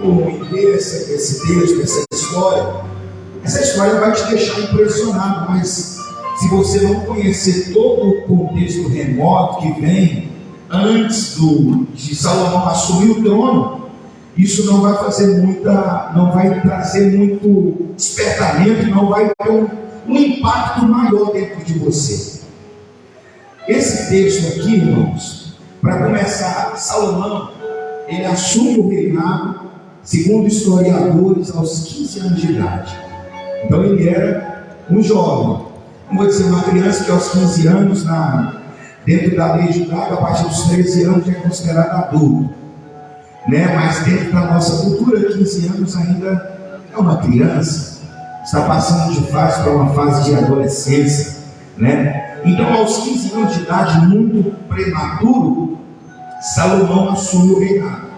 em ver esse texto, essa história vai te deixar impressionado, mas se você não conhecer todo o contexto remoto que vem antes de Salomão assumir o trono, isso não vai trazer muito despertamento, não vai ter um impacto maior dentro de você. Esse texto aqui, irmãos, para começar, Salomão, ele assume o reinado, segundo historiadores, aos 15 anos de idade. Então ele era um jovem, não vou dizer uma criança, que aos 15 anos, dentro da lei judaica, a partir dos 13 anos já é considerado adulto, né? Mas dentro da nossa cultura, 15 anos ainda é uma criança, está passando de fase para uma fase de adolescência, né? Então, aos 15 anos de idade, muito prematuro, Salomão assume o reinado.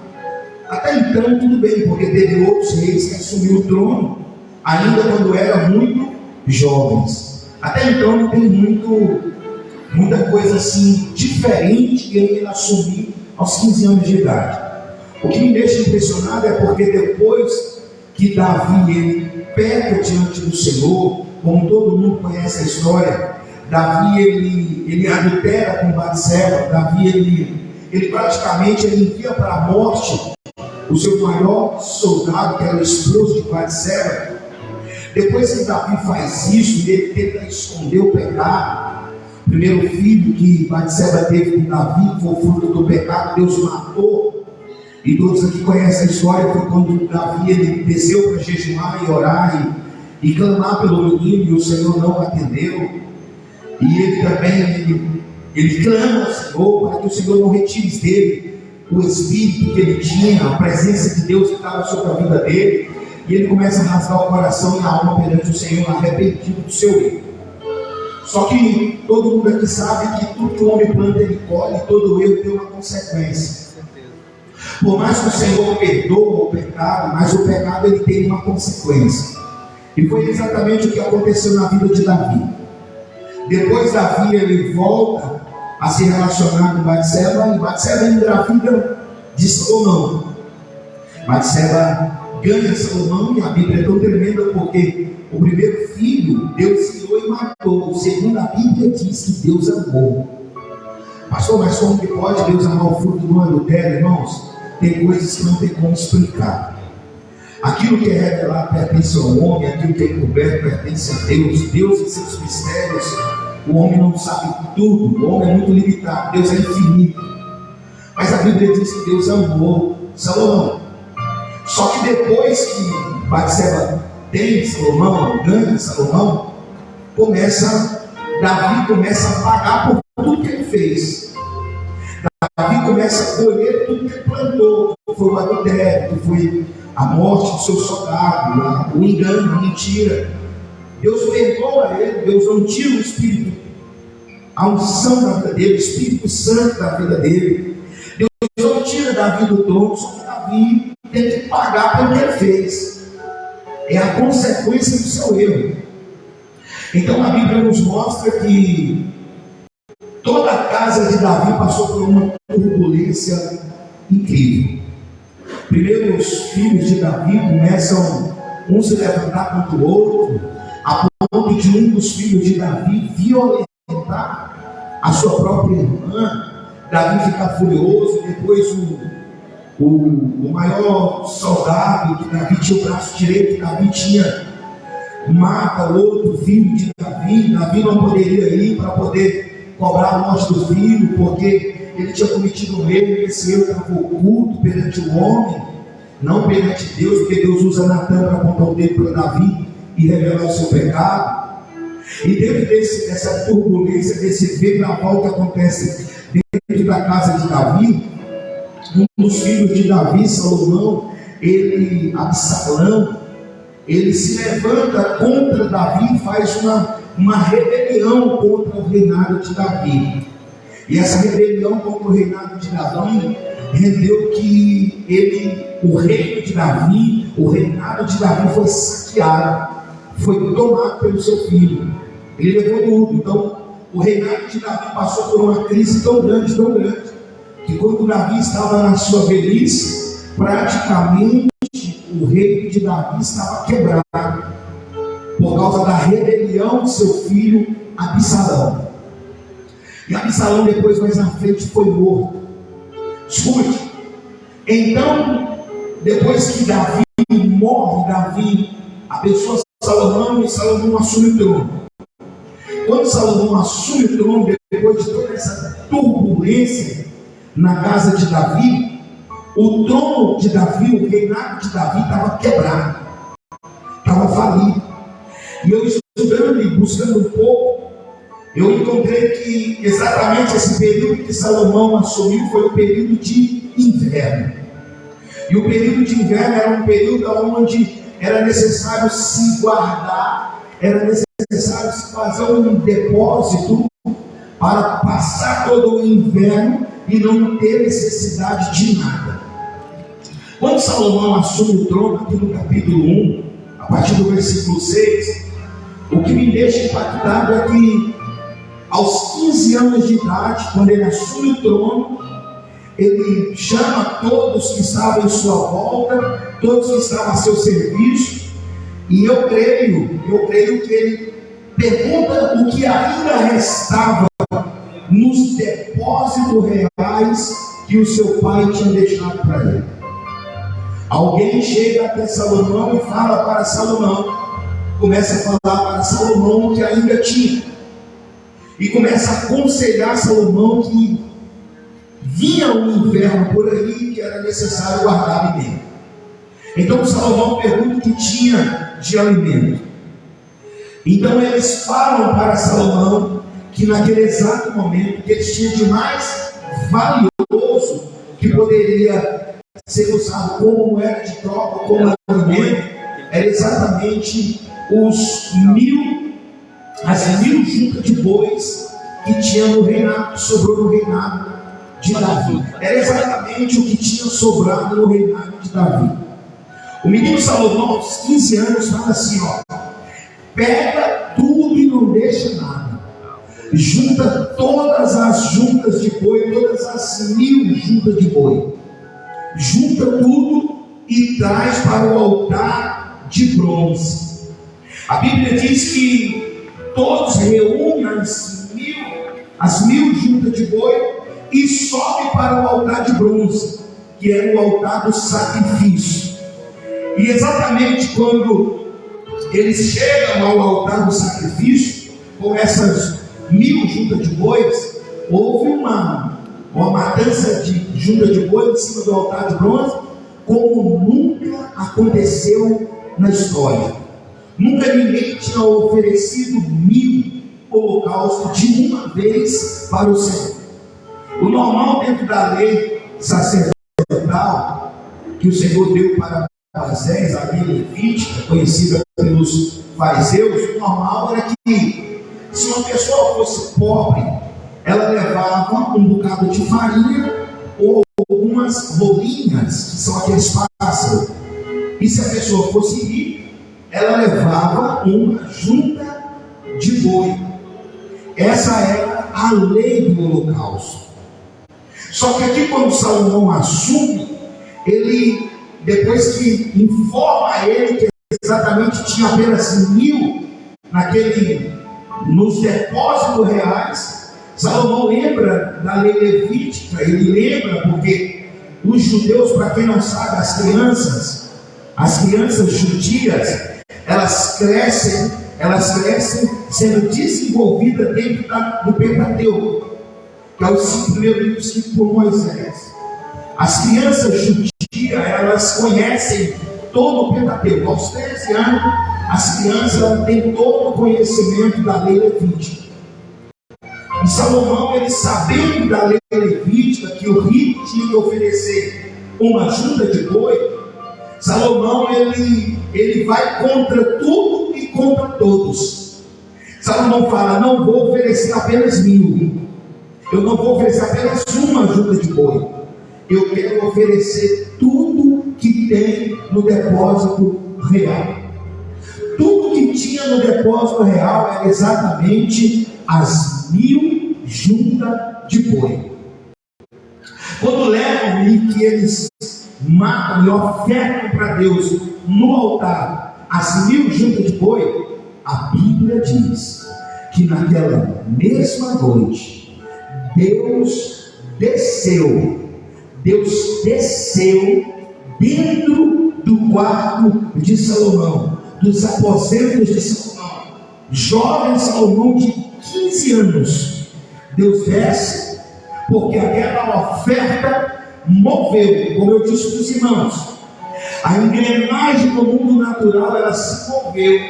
Até então, tudo bem, porque teve outros reis que assumiram o trono, ainda quando eram muito jovens. Até então, não tem muita coisa assim diferente em ele assumir aos 15 anos de idade. O que me deixa impressionado é porque depois que Davi ele peca diante do Senhor, como todo mundo conhece a história, Davi ele adultera com Batseba. Davi ele praticamente envia para a morte o seu maior soldado, que era o esposo de Batseba. Depois que Davi faz isso, ele tenta esconder o pecado. O primeiro filho que Batseba teve com Davi foi o fruto do pecado, Deus matou. E todos aqui conhecem a história, foi quando Davi ele desceu para jejuar e orar e clamar pelo menino, e o Senhor não atendeu. E ele também ele clama ao Senhor para que o Senhor não retire dele o espírito que ele tinha, a presença de Deus que estava sobre a vida dele. E ele começa a rasgar o coração e a alma perante o Senhor, arrependido do seu erro. Só que todo mundo aqui sabe que tudo que o homem planta ele colhe, todo erro tem uma consequência. Por mais que o Senhor perdoa o pecado, mas o pecado ele tem uma consequência. E foi exatamente o que aconteceu na vida de Davi. Depois Davi ele volta a se relacionar com Batseba, e Batseba engravida de Salomão. Batseba ganha Salomão, e a Bíblia é tão tremenda porque o primeiro filho Deus criou e matou. Segundo a Bíblia diz que Deus amou. Pastor, mas como que pode Deus amar o fruto do adultério, irmãos? Tem coisas que não tem como explicar. Aquilo que é revelado pertence ao homem, aquilo que é encoberto pertence a Deus. Deus e seus mistérios, o homem não sabe tudo, o homem é muito limitado, Deus é infinito. Mas a Bíblia diz que Deus amou Salomão. Só que depois que Batseba tem Salomão, ganha Salomão, Davi começa a pagar por tudo que ele fez. Davi começa a colher tudo que ele plantou, que foi o adultério, que foi a morte do seu soldado, o engano, a mentira. Deus perdoa ele, Deus não tira o Espírito, a unção da vida dele, o Espírito Santo da vida dele. Deus não tira Davi do trono, só que Davi tem que pagar pelo que ele fez. É a consequência do seu erro. Então a Bíblia nos mostra que toda a casa de Davi passou por uma turbulência incrível. Primeiro os filhos de Davi começam um se levantar contra o outro, a ponto de um dos filhos de Davi violentar a sua própria irmã. Davi fica furioso, e depois o maior soldado que Davi tinha, o braço direito que Davi tinha, mata o outro filho de Davi. Davi não poderia ir para poder cobrar a morte do filho, porque ele tinha cometido um erro, e esse erro estava oculto perante o homem, não perante Deus, porque Deus usa Natan para apontar o dedo para Davi e revelar o seu pecado. E dentro dessa turbulência, desse vendaval que acontece dentro da casa de Davi, um dos filhos de Davi, Salomão, Absalão, ele se levanta contra Davi e faz uma rebelião contra o reinado de Davi. E essa rebelião contra o reinado de Davi rendeu que o reino de Davi, o reinado de Davi foi saqueado, foi tomado pelo seu filho. Ele levou tudo. Então o reinado de Davi passou por uma crise tão grande, que quando Davi estava na sua velhice, praticamente o reino de Davi estava quebrado por causa da rebelião de seu filho Absalão. E Absalão depois, mais na frente, foi morto. Escute, então, depois que Davi morre, Davi abençoa Salomão e Salomão assume o trono. Quando Salomão assume o trono, depois de toda essa turbulência na casa de Davi, o trono de Davi, o reinado de Davi estava quebrado, estava falido. E eu estudando e buscando um pouco, eu encontrei que exatamente esse período que Salomão assumiu foi o período de inverno. E o período de inverno era um período onde era necessário se guardar, era necessário se fazer um depósito para passar todo o inverno e não ter necessidade de nada. Quando Salomão assume o trono, aqui no capítulo 1, a partir do versículo 6, o que me deixa impactado é que aos 15 anos de idade, quando ele assume o trono, ele chama todos que estavam em sua volta, todos que estavam a seu serviço, e eu creio que ele pergunta o que ainda restava nos depósitos reais que o seu pai tinha deixado para ele. Alguém chega até Salomão e fala para Salomão, começa a falar para Salomão o que ainda tinha, e começa a aconselhar Salomão que vinha um inverno por aí que era necessário guardar alimento. Então Salomão pergunta o que tinha de alimento. Então eles falam para Salomão que naquele exato momento que eles tinham de mais valioso que poderia ser usado como moeda de troca, como alimento, era exatamente as 1000 juntas de bois que tinha no reinado, que sobrou no reinado de Davi. Era exatamente o que tinha sobrado no reinado de Davi. O menino Salomão, aos 15 anos, fala assim: pega tudo e não deixa nada. Junta todas as juntas de boi, todas as 1000 juntas de boi. Junta tudo e traz para o altar de bronze. A Bíblia diz que todos reúnem as 1000 juntas de boi e sobe para o altar de bronze, que é o altar do sacrifício. E exatamente quando eles chegam ao altar do sacrifício, com essas 1000 juntas de bois, houve uma matança de junta de boi em cima do altar de bronze, como nunca aconteceu na história. Nunca ninguém tinha oferecido 1000 holocaustos de uma vez para o Senhor. O normal dentro da lei sacerdotal que o Senhor deu para Moisés, a lei levítica, conhecida pelos fariseus, o normal era que se uma pessoa fosse pobre, ela levava um bocado de farinha ou algumas rolinhas, que são aqueles pássaros. E se a pessoa fosse rica, ela levava uma junta de boi. Essa era a lei do holocausto. Só que aqui, quando Salomão assume, ele, depois que informa a ele que exatamente tinha apenas 1000 nos depósitos reais, Salomão lembra da lei levítica. Ele lembra porque os judeus, para quem não sabe, as crianças judias, elas crescem sendo desenvolvidas dentro do Pentateuco, que é os 5 primeiros livros escritos por Moisés. As crianças judias, elas conhecem todo o Pentateuco. Aos 13 anos, as crianças têm todo o conhecimento da lei levítica. E Salomão, ele sabendo da lei levítica, que o rico tinha que oferecer uma junta de boi, Salomão, ele vai contra tudo e contra todos. Salomão fala: não vou oferecer apenas 1000, eu não vou oferecer apenas uma junta de boi, eu quero oferecer tudo que tem no depósito real. Tudo que tinha no depósito real era exatamente as 1000 juntas de boi. Quando levam e que eles matam e ofertam para Deus no altar as 1000 juntas de boi, a Bíblia diz que naquela mesma noite Deus desceu dentro do quarto de Salomão, dos aposentos de Salomão, jovem Salomão de 15 anos. Deus desce porque aquela oferta moveu, como eu disse para os irmãos, a engrenagem do mundo natural, ela se moveu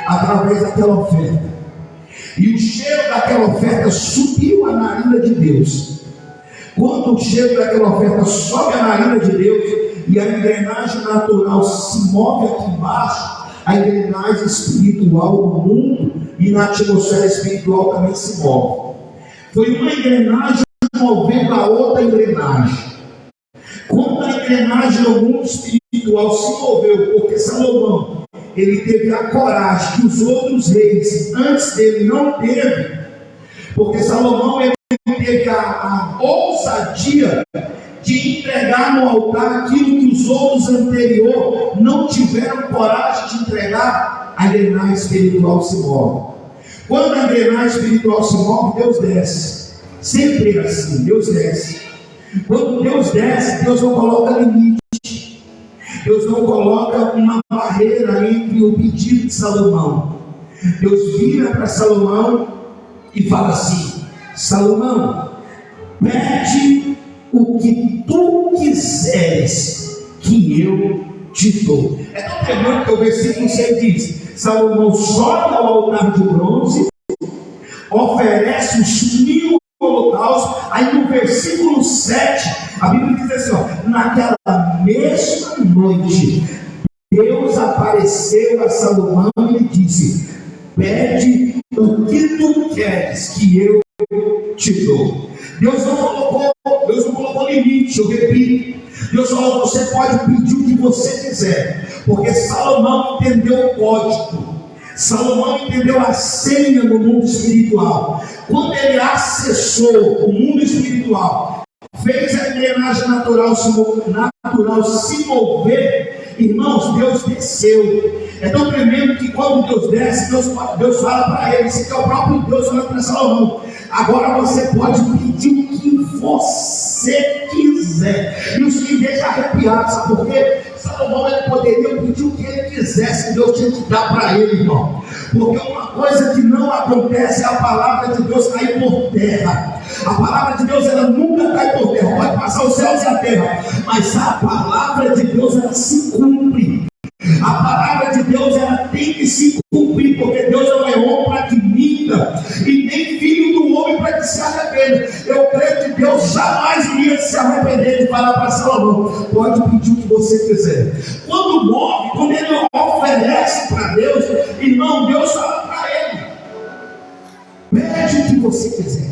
através daquela oferta, e o cheiro daquela oferta subiu à narina de Deus. Quando o cheiro daquela oferta sobe à narina de Deus e a engrenagem natural se move aqui embaixo, a engrenagem espiritual do mundo e na atmosfera espiritual também se move. Foi uma engrenagem movendo a outra engrenagem. Quando a engrenagem do mundo espiritual se moveu, porque Salomão, ele teve a coragem que os outros reis antes dele não teve, porque Salomão ele teve a ousadia de entregar no altar aquilo que os outros anteriores não tiveram coragem de entregar. A engrenagem espiritual se move. Quando a engrenagem espiritual se move, Deus desce. Sempre é assim, Deus desce. Quando Deus desce, Deus não coloca limite. Deus não coloca uma barreira entre o pedido de Salomão. Deus vira para Salomão e fala assim: Salomão, pede o que tu quiseres que eu te dou. É tão tremendo que o versículo 6 diz: Salomão sobe ao altar de bronze, oferece os 1000 holocaustos. Aí no versículo 7, a Bíblia diz assim: ó, naquela mesma noite, Deus apareceu a Salomão e lhe disse: pede o que tu queres que eu te dou. Deus não colocou limite, eu repito. Deus falou: você pode pedir o que você quiser, porque Salomão entendeu o código, Salomão entendeu a senha do mundo espiritual. Quando ele acessou o mundo espiritual, fez a engrenagem natural se mover, irmãos, Deus desceu. É tão tremendo que quando Deus desce, Deus fala para ele, esse que é o próprio Deus falando para Salomão: agora você pode pedir o que você quiser. E isso me deixa arrepiado, sabe por quê? Salomão ele poderia pedir o que ele quisesse, Deus tinha que dar para ele, irmão. Porque uma coisa que não acontece é a palavra de Deus cair por terra. A palavra de Deus ela nunca cai por terra, pode passar os céus e a terra, mas a palavra de Deus ela se cumpre. A palavra de Deus ela tem que se cumprir, porque Deus não é homem para que minta, e nem filho do homem para que se arrependa. Eu creio que Deus jamais iria se arrepender de falar para Salomão: pode pedir o que você quiser. Quando ele oferece para Deus, irmão, Deus fala para ele: pede o que você quiser.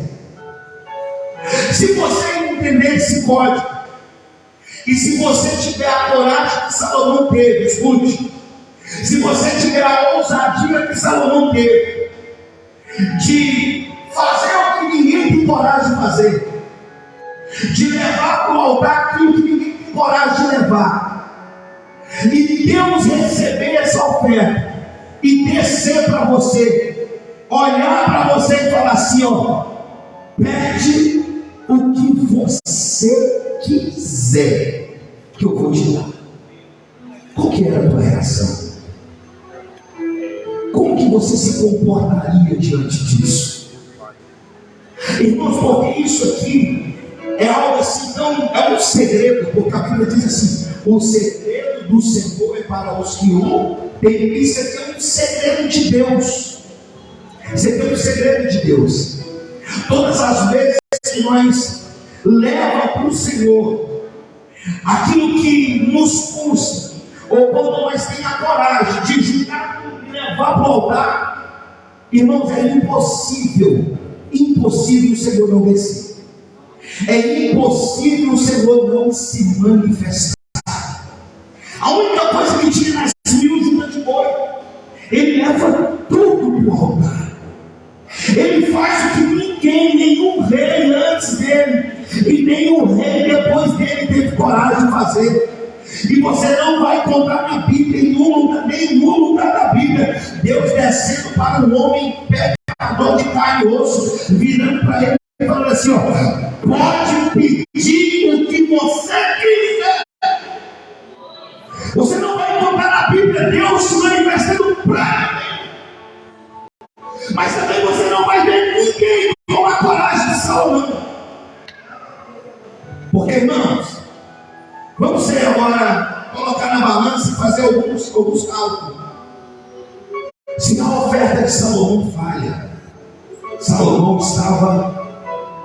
Se você entender esse código, e se você tiver a coragem que Salomão teve, escute, se você tiver a ousadia que Salomão teve, de fazer o que ninguém tem coragem de fazer, de levar para o altar aquilo que ninguém tem coragem de levar, e Deus receber essa oferta, e descer para você, olhar para você e falar assim: ó, pede o que você quiser que eu vou te dar. Qual que era a tua reação? Como que você se comportaria diante disso? Irmãos, porque isso aqui é algo assim, é um segredo, porque a Bíblia diz assim: o segredo do Senhor é para os que o temem. Isso aqui é um segredo de Deus. Isso aqui é um segredo de Deus. Todas as vezes que nós leva para o Senhor aquilo que nos custa, ou quando nós temos a coragem de juntar tudo e levar para o altar, irmãos, é impossível o Senhor não descer, é impossível o Senhor não se manifestar. A única coisa que tinha nas 1000 juntas de boi, ele leva tudo para o altar. Ele faz o que nenhum rei antes dele e nenhum rei depois dele teve coragem de fazer. E você não vai encontrar na Bíblia, em nenhum lugar da Bíblia, Deus descendo para um homem pecador de carne e osso, virando para ele e falando assim: ó, pode pedir o que você quiser. Você não vai encontrar na Bíblia Deus se manifestando para mim. Mas também você não vai ver ninguém com a coragem de Salomão. Porque, irmãos, vamos ser agora, colocar na balança e fazer alguns cálculos. Se a oferta de Salomão falha, Salomão estava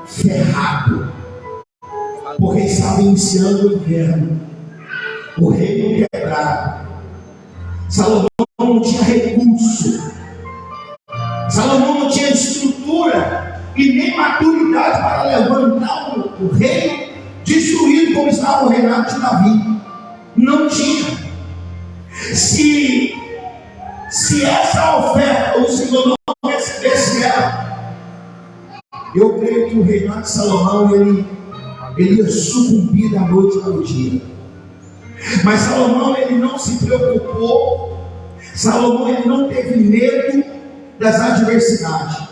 ferrado, porque estava iniciando o inverno, o reino quebrado. Salomão não tinha recurso, Salomão não tinha estrutura e nem maturidade para levantar o reino destruído como estava o reinado de Davi. Não tinha. Se essa oferta o Senhor não recebesse ela, eu creio que o reinado de Salomão ele ia sucumbir da noite para o dia. Mas Salomão ele não se preocupou. Salomão ele não teve medo das adversidades,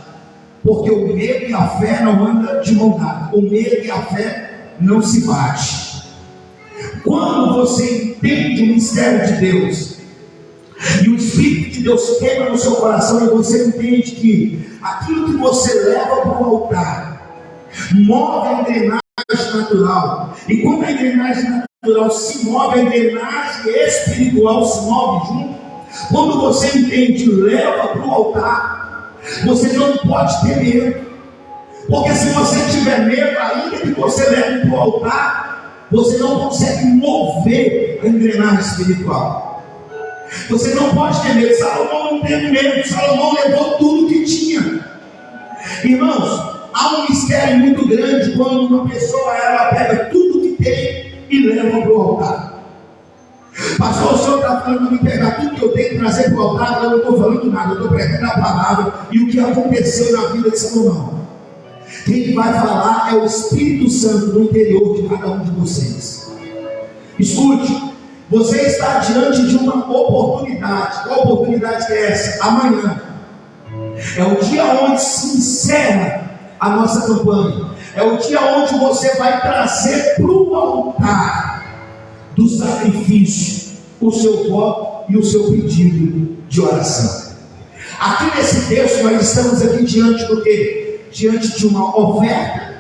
porque o medo e a fé não andam de mão dada. O medo e a fé não se bate. Quando você entende o mistério de Deus e o Espírito de Deus queima no seu coração, e você entende que aquilo que você leva para o altar move a engrenagem natural, e quando a engrenagem natural se move, a engrenagem espiritual se move junto. Quando você entende, leva para o altar, você não pode ter medo, porque se você tiver medo, ainda que você leve para o altar, você não consegue mover a engrenagem espiritual. Você não pode ter medo. Salomão não teve medo, Salomão levou tudo que tinha. Irmãos, há um mistério muito grande quando uma pessoa ela pega tudo que tem e leva para o altar. Pastor, o senhor está falando para me pegar tudo que eu tenho e trazer para o altar? Eu não estou falando nada, eu estou pregando a palavra e o que aconteceu na vida de Salomão. Quem vai falar é o Espírito Santo no interior de cada um de vocês. Escute, você está diante de uma oportunidade. Qual oportunidade é essa? Amanhã é o dia onde se encerra a nossa campanha. É o dia onde você vai trazer para o altar do sacrifício o seu voto e o seu pedido de oração. Aqui nesse texto nós estamos aqui diante do quê? Diante de uma oferta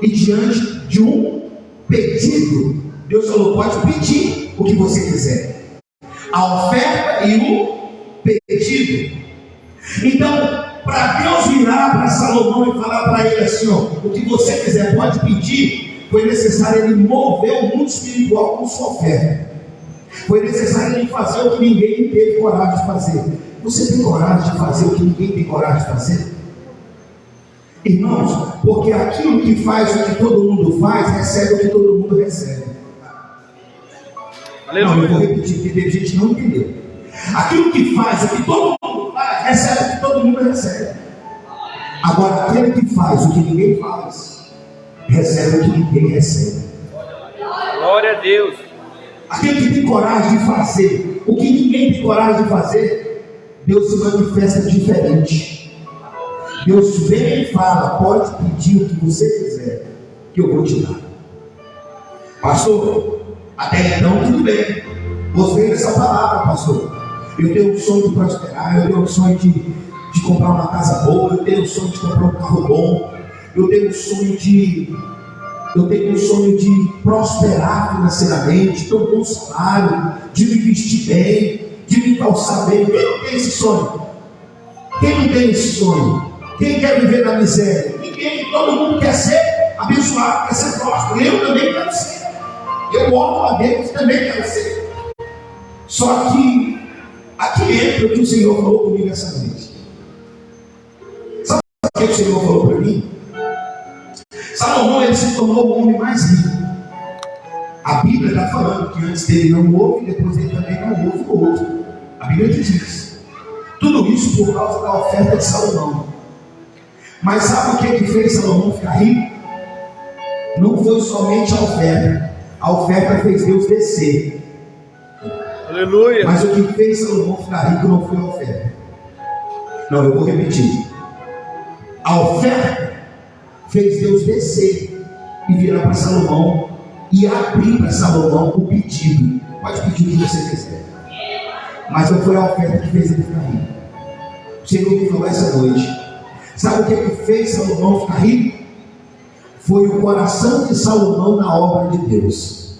e diante de um pedido. Deus falou: pode pedir o que você quiser. A oferta e o pedido. Então, para Deus virar para Salomão e falar para ele assim: ó, o que você quiser pode pedir, foi necessário ele mover o mundo espiritual com sua oferta. Foi necessário ele fazer o que ninguém teve coragem de fazer. Você tem coragem de fazer o que ninguém tem coragem de fazer? Irmãos, porque aquilo que faz o que todo mundo faz, recebe o que todo mundo recebe. Não, eu vou repetir, porque teve gente que não entendeu. Aquilo que faz o que todo mundo faz, recebe o que todo mundo recebe. Agora, aquele que faz o que ninguém faz, recebe o que ninguém recebe. Glória a Deus. Aquele que tem coragem de fazer o que ninguém tem coragem de fazer, Deus se manifesta diferente. Deus vem e fala: pode pedir o que você quiser, que eu vou te dar. Pastor, até então tudo bem. Gostei dessa palavra, pastor. Eu tenho um sonho de prosperar, eu tenho um sonho de comprar uma casa boa, eu tenho um sonho de comprar um carro bom, eu tenho um sonho de prosperar financeiramente, de ter um bom salário, de me vestir bem, de me calçar bem. Quem não tem esse sonho? Quem não tem esse sonho? Quem quer viver na miséria? Ninguém. Todo mundo quer ser abençoado, quer ser próspero. Eu também quero ser. Eu oro a Deus, também quero ser. Só que aqui entra o que o Senhor falou comigo essa noite. Sabe o que o Senhor falou para mim? Salomão, ele se tornou o homem mais rico. A Bíblia está falando que antes dele não houve, depois dele também não houve outro. A Bíblia diz. Tudo isso por causa da oferta de Salomão. Mas sabe o que fez Salomão ficar rico? Não foi somente a oferta. A oferta fez Deus descer. Aleluia. Mas o que fez Salomão ficar rico não foi a oferta. Não, eu vou repetir. A oferta fez Deus descer e virar para Salomão e abrir para Salomão o pedido. Pode pedir o que você quiser. Mas não foi a oferta que fez ele ficar rico. O Senhor me falou essa noite. Sabe o que fez Salomão ficar rico? Foi o coração de Salomão na obra de Deus.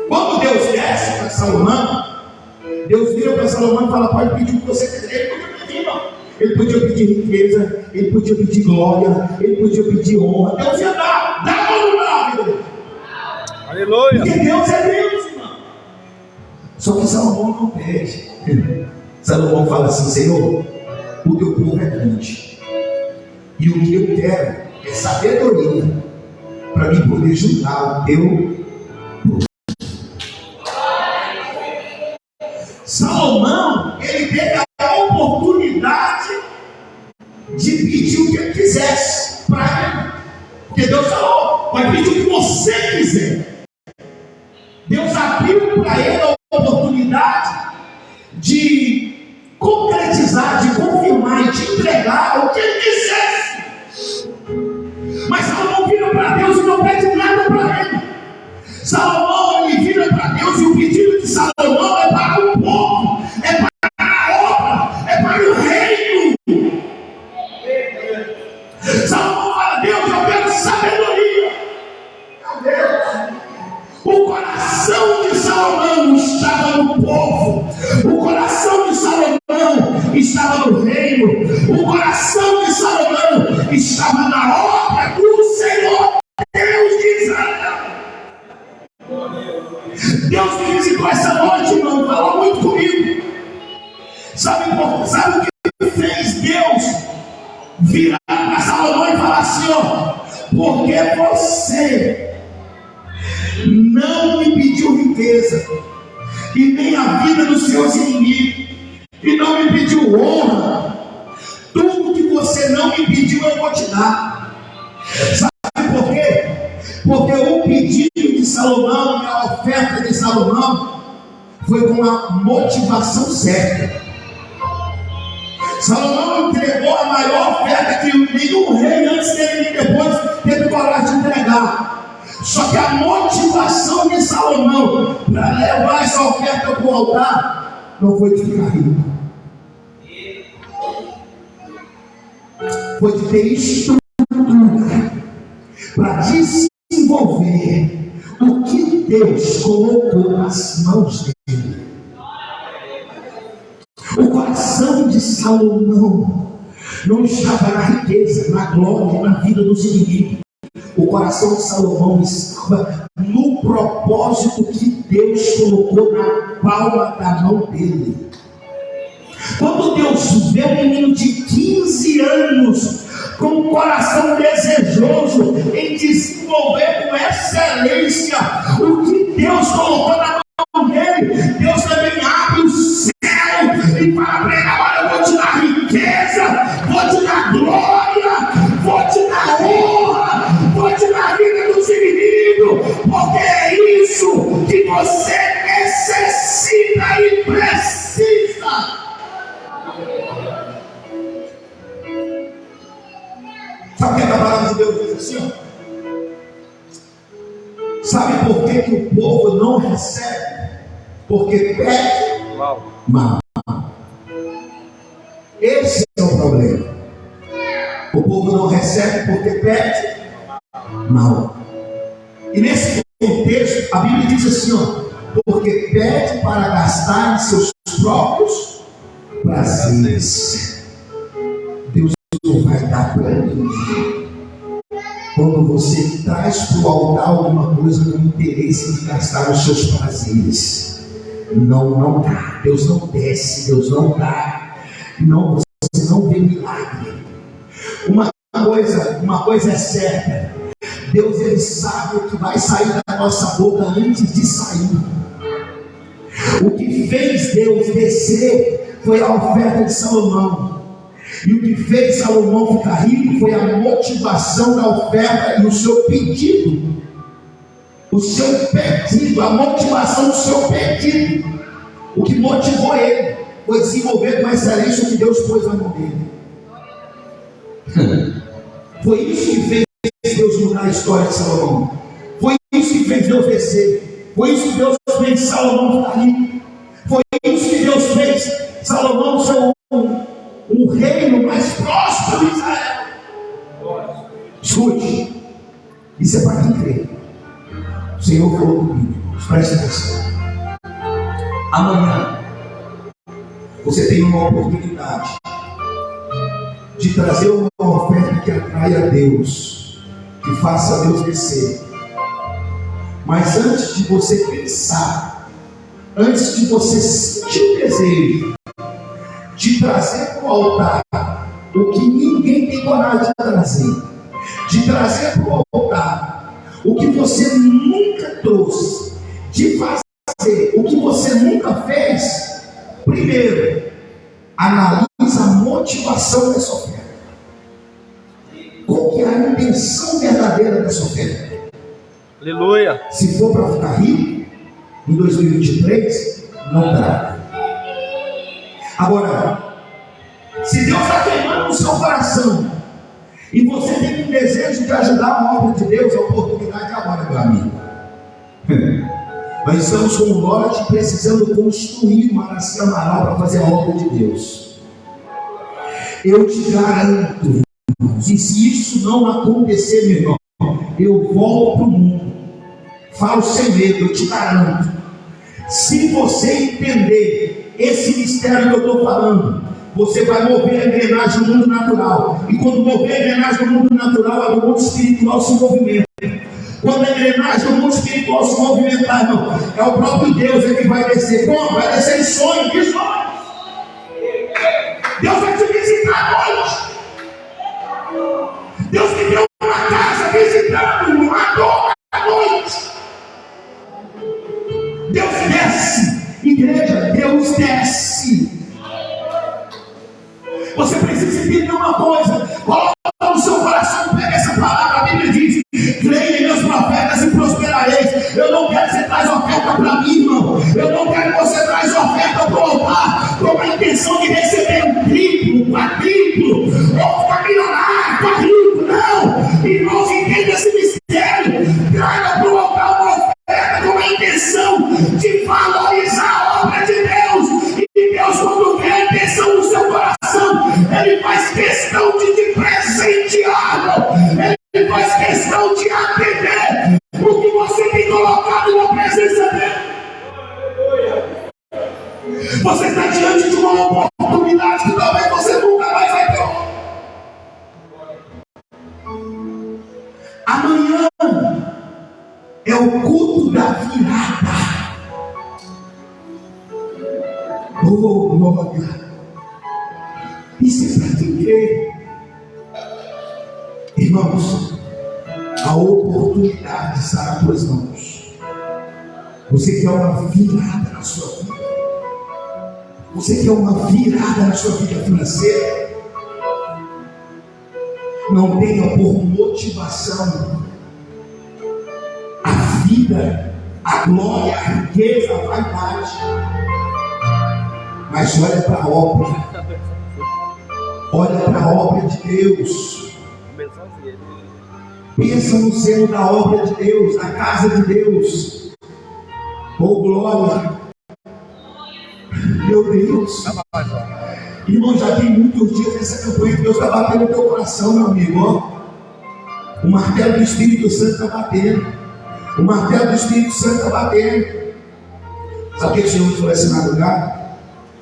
Quando Deus desce para Salomão, Deus vira para Salomão e fala: pode pedir o que você quiser. Ele podia pedir riqueza, ele podia pedir glória, ele podia pedir honra. Deus ia dar, dá ou não dá, meu Deus? Aleluia. Porque Deus é Deus, irmão. Só que Salomão não pede. Salomão fala assim: Senhor, o teu povo é grande, e o que eu quero é sabedoria para mim poder juntar o teu povo. Salomão, ele teve a oportunidade de pedir o que ele quisesse para ele, porque Deus falou: vai pedir o que você quiser. Deus abriu para ele a oportunidade de concretizar, de confirmar e de entregar o que ele quisesse. Mas Salomão vira para Deus e não pede nada para ele. Salomão, ele vira para Deus e o pedido de Salomão é para o povo, é para a obra, é para o reino. Salomão fala: Deus, eu quero sabedoria. Meu Deus. O coração de Salomão estava no povo, o coração de Salomão estava no reino, o coração de Salomão estava na obra do Senhor Deus de Israel. Deus me visitou essa noite, irmão, falou muito comigo. Sabe o que fez Deus virar para Salomão e falar assim: ó, porque você não me pediu riqueza, e nem a vida dos seus inimigos, e não me pediu honra, tudo que você não me pediu eu vou te dar. Sabe por quê? Porque o pedido de Salomão e a oferta de Salomão foi com a motivação certa. Salomão entregou a maior oferta que nenhum rei antes dele e depois teve coragem de entregar. Só que a motivação de Salomão para levar essa oferta para o altar não foi de ficar rico, foi de ter estrutura para desenvolver o que Deus colocou nas mãos dele. O coração de Salomão não estava na riqueza, na glória, na vida dos inimigos. O coração de Salomão estava no propósito que Deus colocou na palma da mão dele. Quando Deus vê um menino de 15 anos com um coração desejoso em desenvolver com excelência o que Deus colocou na mão dele, Deus também abre o céu e fala para ele: agora eu vou te dar riqueza, vou te dar glória, vou te dar honra, vou te dar a vida dos inimigos, porque é isso que você necessita e precisa. Sabe o que a palavra de Deus diz assim? Sabe por que o povo não recebe? Porque pede mal. Esse é o problema. O povo não recebe porque pede mal. E nesse contexto, a Bíblia diz assim, ó: porque pede para gastar em seus próprios prazeres. Deus não vai dar para ninguém. Quando você traz para o altar alguma coisa com interesse de gastar os seus prazeres, não dá. Deus não desce, Deus não dá. Não, você não vê milagre. Uma coisa é certa: Deus, ele sabe o que vai sair da nossa boca antes de sair. O que fez Deus descer foi a oferta de Salomão. E o que fez Salomão ficar rico foi a motivação da oferta e o seu pedido. O seu pedido, a motivação do seu pedido, o que motivou ele foi desenvolver com excelência o que Deus pôs na mão dele. Foi isso que fez Deus mudar a história de Salomão. Foi isso que fez Deus descer. Foi isso que Deus fez Salomão ficar rico. Foi isso que Deus fez Salomão ser o reino mais próspero de Israel. Escute, isso é para quem crê. O Senhor falou comigo. Preste atenção. Amanhã você tem uma oportunidade de trazer uma oferta que atrai a Deus, que faça Deus descer. Mas antes de você pensar, antes de você sentir o desejo de trazer para o altar o que ninguém tem coragem de trazer, de trazer para o altar o que você nunca trouxe, de fazer o que você nunca fez, primeiro, analisa a motivação dessa oferta. Qual que é a intenção verdadeira dessa oferta? Aleluia. Se for para ficar rico em 2023, não dá. Agora, se Deus está queimando o seu coração e você tem um desejo de ajudar a obra de Deus, a oportunidade é agora, meu amigo. Nós estamos com um lote precisando construir uma nação Amaral para fazer a obra de Deus. Eu te garanto, irmãos, e se isso não acontecer, meu irmão, eu volto para o mundo. Falo sem medo, eu te garanto. Se você entender esse mistério que eu estou falando, você vai mover a engrenagem no mundo natural. E quando mover a engrenagem no mundo natural, a do mundo espiritual se movimenta. Quando a engrenagem do mundo espiritual se movimentar, irmão, é o próprio Deus que vai descer. Como? Vai descer em sonho, que sonho? Deus vai te visitar à noite. Deus te deu uma casa visitando uma dor à noite. Deus desce, igreja, Deus desce. Você precisa entender uma coisa, coloca no seu coração, pega essa palavra, a Bíblia diz: creia em meus profetas e prosperareis. Eu não quero que você traz oferta para mim, irmão. Eu não quero que você traz oferta para o altar com a intenção de receber um triplo, quadriplo, ou ficar milionário, quadriplo. Não, irmãos, entenda esse mistério. Traga para o altar uma oferta com a intenção de valorizar a obra de Deus. E Deus, quando vê a intenção no seu coração, Ele faz questão de te presentear. Ele faz questão de atender o que você tem colocado na presença dele. Você está diante de uma oportunidade que talvez você nunca mais vai ter. Amanhã é o culto da virada. Oh, glória! Isso é para quem crê. Irmãos, a oportunidade está nas tuas mãos. Você quer uma virada na sua vida? Você quer uma virada na sua vida financeira? Não tenha por motivação a vida, a glória, a riqueza, a vaidade. Mas olha para a obra. Olha para a obra de Deus. Pensa no seno da obra de Deus, na casa de Deus. Oh, glória! Meu Deus! Irmão, já tem muitos dias essa campanha que Deus está batendo no teu coração, meu amigo. Ó. O martelo do Espírito Santo está batendo. O martelo do Espírito Santo está batendo. Sabe o que o Senhor me falou essa madrugada?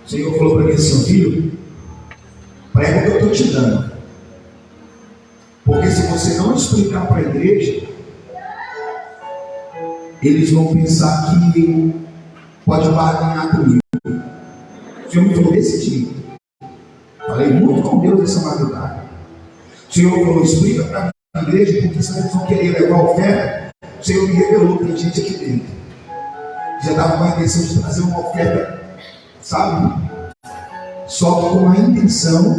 O Senhor falou para mim assim: filho, prega o que eu estou te dando. Porque se você não explicar para a igreja, eles vão pensar que pode barganhar comigo. O Senhor me falou desse jeito. Falei muito com Deus essa madrugada. O Senhor falou: explica para a igreja, porque senão eles vão querer levar oferta. O Senhor me revelou que tem gente aqui dentro já estava com a intenção de trazer uma oferta, sabe? Só que com a intenção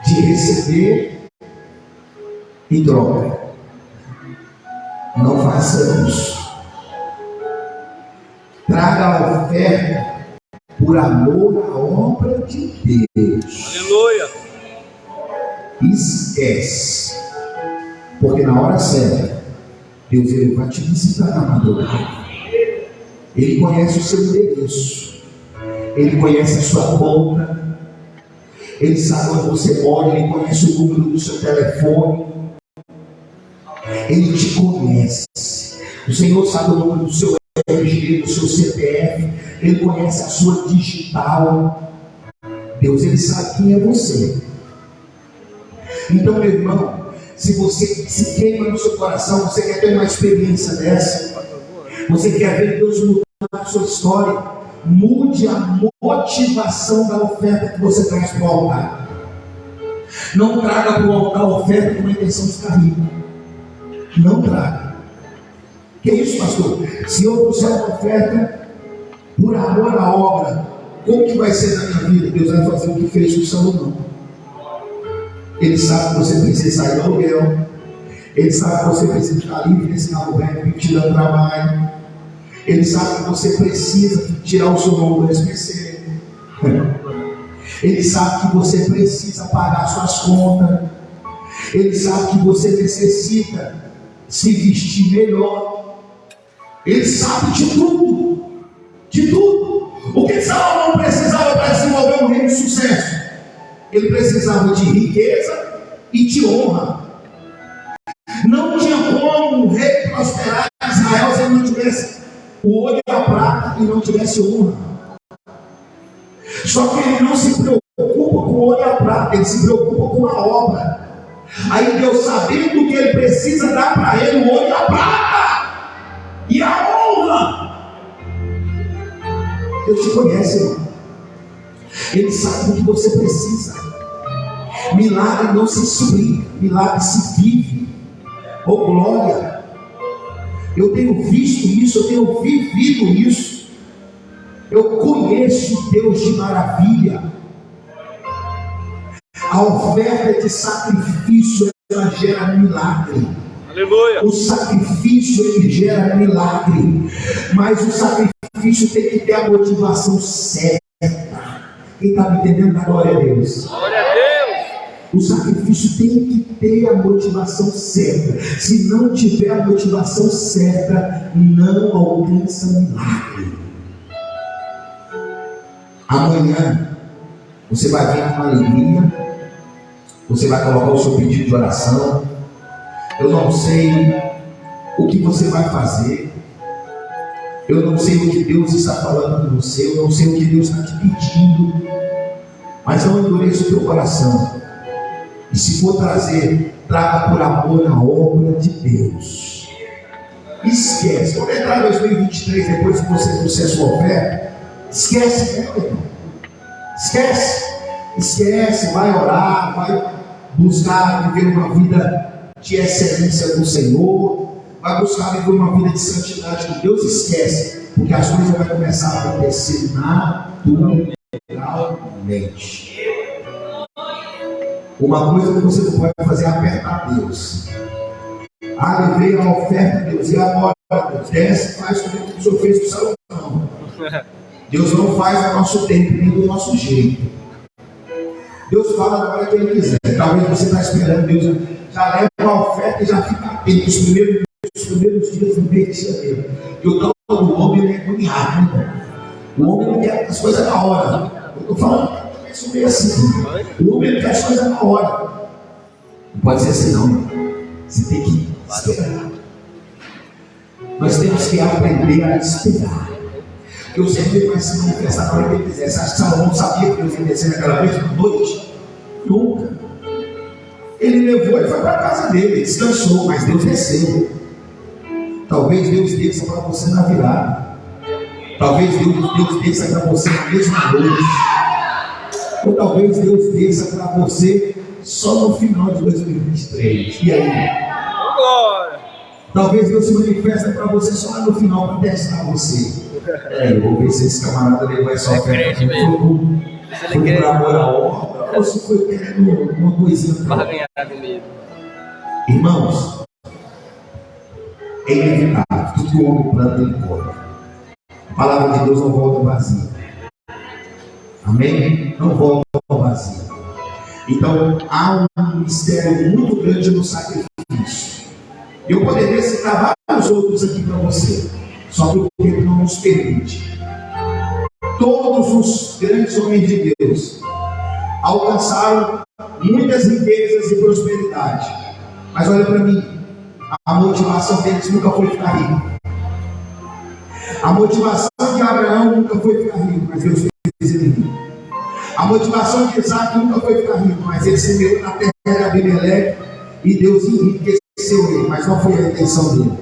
de receber em troca. Não faça isso. Traga a oferta por amor à obra de Deus. Aleluia. Esquece. Porque na hora certa, Deus ele vai te visitar na madrugada. Ele conhece o seu endereço. Ele conhece a sua conta. Ele sabe onde você mora. Ele conhece o número do seu telefone. Ele te conhece. O Senhor sabe o número do seu RG, do seu CPF. Ele conhece a sua digital. Deus, ele sabe quem é você. Então, meu irmão, se você se queima no seu coração, você quer ter uma experiência dessa, você quer ver Deus mudar a sua história, mude a motivação da oferta que você traz para o altar. Não traga para o altar a oferta com a intenção de ficar rico. Não traga. Que isso, pastor? Se eu trouxer uma oferta por amor à obra, como que vai ser na minha vida? Deus vai fazer o que fez com Salomão. Ele sabe que você precisa sair do aluguel. Ele sabe que você precisa ficar livre desse carro velho que te dá trabalho. Ele sabe que você precisa tirar o seu nome do SPC. Ele sabe que você precisa pagar suas contas. Ele sabe que você necessita se vestir melhor. Ele sabe de tudo. De tudo. O que Salomão precisava para desenvolver um reino de sucesso? Ele precisava de riqueza e de honra. Não tinha como um rei prosperar em Israel se ele não tivesse o ouro e a prata e não tivesse honra. Só que ele não se preocupa com o ouro e a prata, ele se preocupa com a obra. Aí Deus, sabendo que ele precisa dar para ele o ouro e a prata e a honra. Deus te conhece, irmão. Ele sabe o que você precisa. Milagre não se explica, milagre se vive. Oh glória! Eu tenho visto isso, eu tenho vivido isso. Eu conheço Deus de maravilha. A oferta de sacrifício, ela gera milagre. Aleluia. O sacrifício, ele gera milagre. Mas o sacrifício tem que ter a motivação certa. Quem está me entendendo, dá glória a Deus. Glória a Deus. O sacrifício tem que ter a motivação certa. Se não tiver a motivação certa, não alcança milagre. Amanhã você vai vir com alegria. Você vai colocar o seu pedido de oração. Eu não sei o que você vai fazer. Eu não sei o que Deus está falando com você. Eu não sei o que Deus está te pedindo. Mas não endureça o teu coração. E se for trazer, traga por amor a obra de Deus. Esquece. Quando entrar em 2023, depois que você trouxer a sua oferta, esquece, meu irmão. Esquece. Esquece. Vai orar, vai buscar viver uma vida de excelência do Senhor. Vai buscar viver uma vida de santidade com Deus. Esquece. Porque as coisas vão começar a acontecer naturalmente. Uma coisa que você não pode fazer é apertar Deus. Levei a oferta de Deus. E agora, Deus, desce, faz o que o Senhor fez com o Salomão. Deus não faz a nosso tempo, nem do nosso jeito. Deus fala na hora que Ele quiser. Talvez você está esperando Deus. Já leva a oferta e já fica atento os primeiros dias do mês de janeiro. E o tal do homem, ele é agoniado, né? O homem não quer as coisas na hora. Eu estou falando. Isso meio assim. O homem quer as coisas na hora. Não pode ser assim, não. Você tem que esperar. Nós temos que aprender a esperar. Porque o Senhor vai se manifestar na hora que Ele quiser. Você acha que Salomão sabia que Deus ia descer naquela mesma noite? Nunca. Ele levou, ele foi para a casa dele, descansou, mas Deus desceu. Talvez Deus desça para você na virada. Talvez Deus desça para você na mesma noite. Ou talvez Deus desça para você só no final de 2023. E aí? Glória. Talvez Deus se manifeste para você só lá no final para testar você. Eu vou ver se esse camarada levou essa oferta. Foi por amor à obra ou se foi querendo uma coisinha para ganhar comigo. Irmãos, É inevitável. Tudo que o homem planta, ele colhe. A palavra de Deus não volta vazia. Amém? Não volta vazia. Então, há um mistério muito grande no sacrifício. Eu poderia citar vários outros aqui para você, só que o tempo não nos permite. Todos os grandes homens de Deus alcançaram muitas riquezas e prosperidade. Mas olha para mim, a motivação deles nunca foi ficar rico. A motivação de Abraão nunca foi ficar rico, mas Deus fez ele rico. A motivação de Isaac nunca foi ficar rico, mas ele semeou na terra de Abimeleque e Deus enriqueceu ele, mas não foi a intenção dele.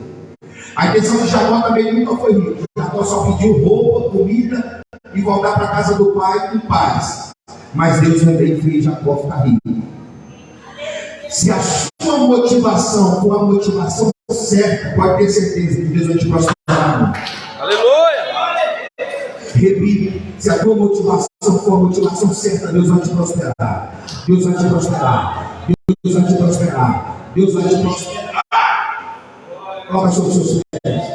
A intenção de Jacó também nunca foi rico. Jacó só pediu roupa, comida e voltar para a casa do pai em paz. Mas Deus também fez Jacó ficar rico. Se a sua motivação for a motivação certa, pode ter certeza que Deus vai te prosperar. Aleluia! Repito, se a tua motivação for a motivação certa, Deus vai te prosperar. Deus vai te prosperar. Deus vai te prosperar. Deus vai te prosperar. Coloca sobre os seus pés.